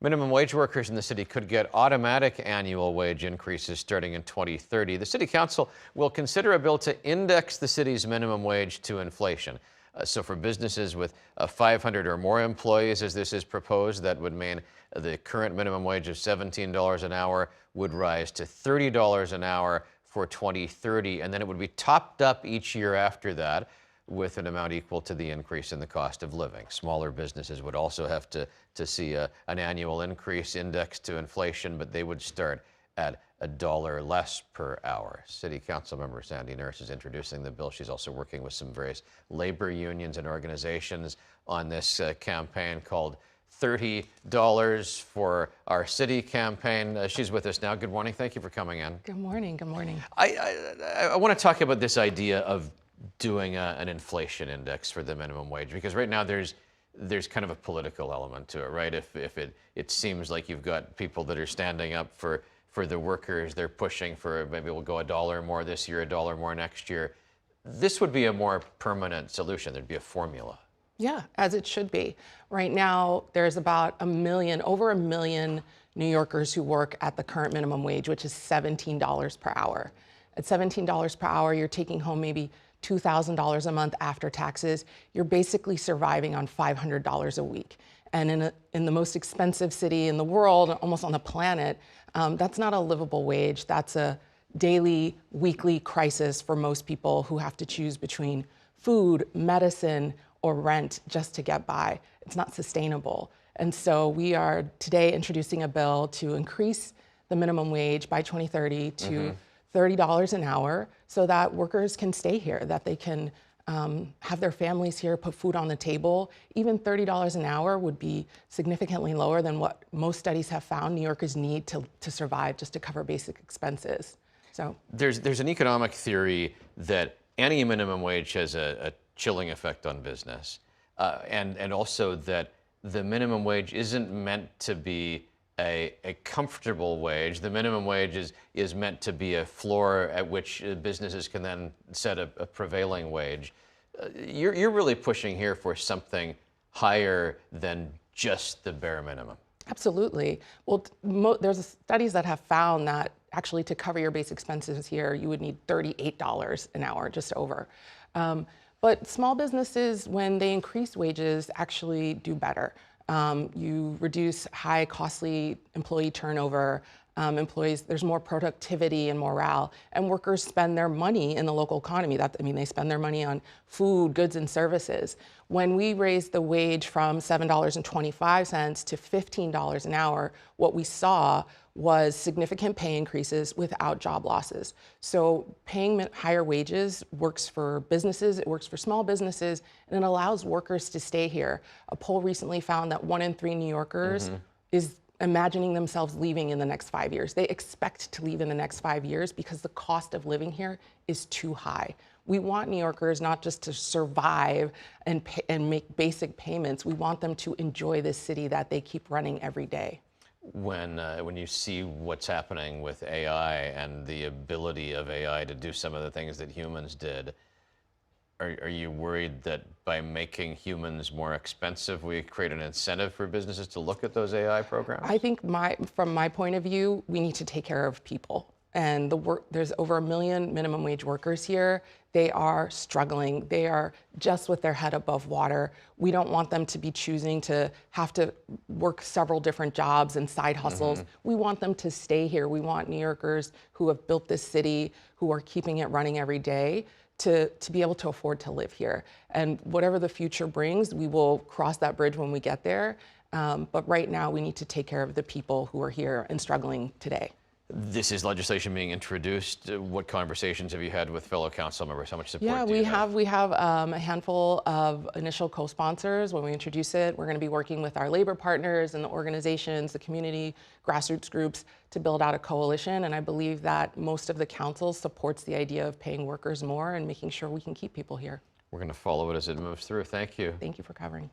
Minimum wage workers in the city could get automatic annual wage increases starting in 2030. The City Council will consider a bill to index the city's minimum wage to inflation. So for businesses with 500 or more employees, as this is proposed, that would mean the current minimum wage of $17 an hour would rise to $30 an hour for 2030, and then it would be topped up each year after that with an amount equal to the increase in the cost of living. Smaller businesses would also have to see an annual increase indexed to inflation, but they would start at $1 less per hour. City Council member Sandy Nurse is introducing the bill. She's also working with some various labor unions and organizations on this campaign called $30 for our city campaign. She's with us now. Good morning. Thank you for coming in. Good morning. Good morning. I want to talk about this idea of doing an inflation index for the minimum wage, because right now there's kind of a political element to it, right? If it seems like you've got people that are standing up for the workers, they're pushing for maybe we'll go $1 more this year, $1 more next year. This would be a more permanent solution. There'd be a formula. Yeah, as it should be. Right now, there's about over a million New Yorkers who work at the current minimum wage, which is $17 per hour. At $17 per hour, you're taking home maybe $2,000 a month after taxes. You're basically surviving on $500 a week. And in the most expensive city in the world, almost on the planet, that's not a livable wage. That's a daily, weekly crisis for most people who have to choose between food, medicine, or rent just to get by. It's not sustainable. And so we are today introducing a bill to increase the minimum wage by 2030 to $30 an hour so that workers can stay here, that they can have their families here, put food on the table. Even $30 an hour would be significantly lower than what most studies have found New Yorkers need to survive, just to cover basic expenses. So there's an economic theory that any minimum wage has a chilling effect on business, and also that the minimum wage isn't meant to be a comfortable wage. The minimum wage is meant to be a floor at which businesses can then set a prevailing wage. You're really pushing here for something higher than just the bare minimum. Absolutely. Well, there's studies that have found that actually to cover your basic expenses here, you would need $38 an hour, just over. But small businesses, when they increase wages, actually do better. You reduce high, costly employee turnover. There's more productivity and morale, and workers spend their money in the local economy. They spend their money on food, goods, and services. When we raised the wage from $7.25 to $15 an hour, what we saw was significant pay increases without job losses. So paying higher wages works for businesses, it works for small businesses, and it allows workers to stay here. A poll recently found that 1 in 3 New Yorkers is imagining themselves leaving in the next 5 years. They expect to leave in the next 5 years because the cost of living here is too high. We want New Yorkers not just to survive and make basic payments. We want them to enjoy this city that they keep running every day. When you see what's happening with AI and the ability of AI to do some of the things that humans did, are you worried that by making humans more expensive, we create an incentive for businesses to look at those AI programs? I think from my point of view, we need to take care of people. And there's over 1 million minimum wage workers here. They are struggling. They are just with their head above water. We don't want them to be choosing to have to work several different jobs and side hustles. We want them to stay here. We want New Yorkers who have built this city, who are keeping it running every day, to be able to afford to live here. And whatever the future brings, we will cross that bridge when we get there. But right now, we need to take care of the people who are here and struggling today. This is legislation being introduced. What conversations have you had with fellow council members? How much support do you have? We have a handful of initial co-sponsors. When we introduce it, we're going to be working with our labor partners and the organizations, the community, grassroots groups to build out a coalition. And I believe that most of the council supports the idea of paying workers more and making sure we can keep people here. We're going to follow it as it moves through. Thank you. Thank you for covering.